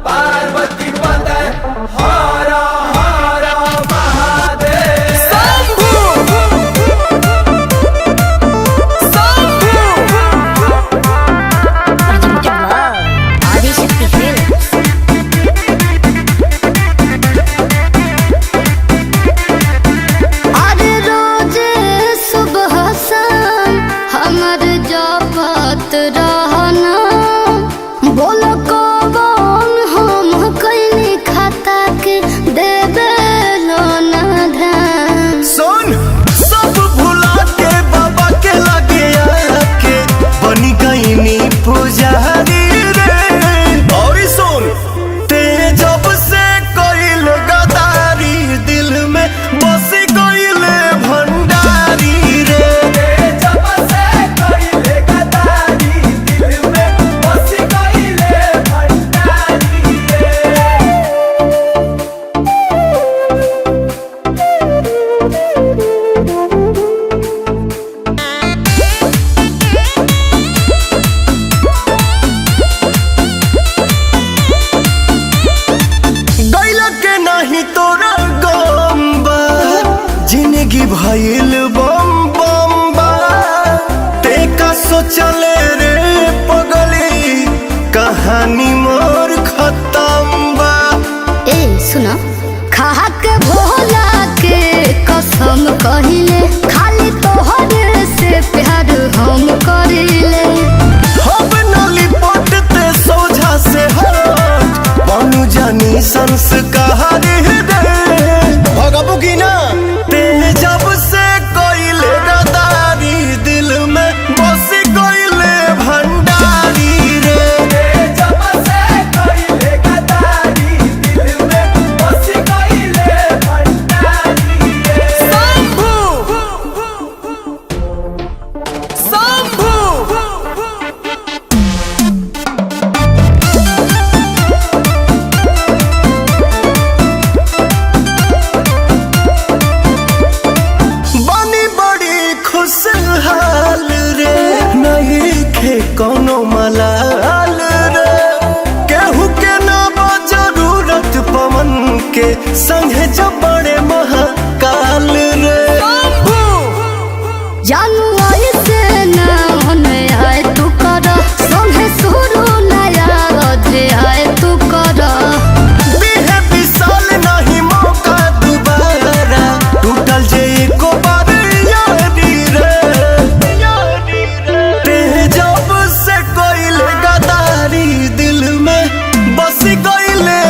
पार्वती पते हरा हरा महादेव शंभू शंभू आदिशक्ति फिल्म्स। अरे रोज सुबह शाम हमर जपत रहना बोलो कौन हम कैली खाता के देवे लो ना ध्यान। सुन सब भुला के बाबा के लगे आके बनी गईनी पुजारी रे। और सुन ते जब से कोइल गदारी दिल में बस गईल भंडारी रे। जब से कइले गदारी दिल में बस कइले भंडारी रे। गैल के नहीं तोरा गम्बा जिंदगी भइल बम बम बा। ते का सोचले रे पगली कहानी मोर खत्म बा। ए सुनो खा के भोला के कसम कहिले खाली तोहर से प्यार हम करिले। हम नली पटते सोझा से हट बनू जानी संस्कार दे। भगबू की ना ते जब से कोइले गदारी दिल में बस कोइले भंडारी रे। जब से कइले गदारी दिल में बस कइले भंडारी रे। शंभू शंभू बनी बड़ी खुशहाल रे नहीं खे कोनो मलाल रे। केहू के ना बा जरूरत पवन के संगे जब बड़े महाकाल रे। जानू ऐसे ना होने आए तू कर संगे शुरू नया अध्याय तू कर। बिहे विशाल नहीं मौका दोबारा टूटल जे एको बार यारी रे। ते जब से कोइले गदारी दिल में बस गईले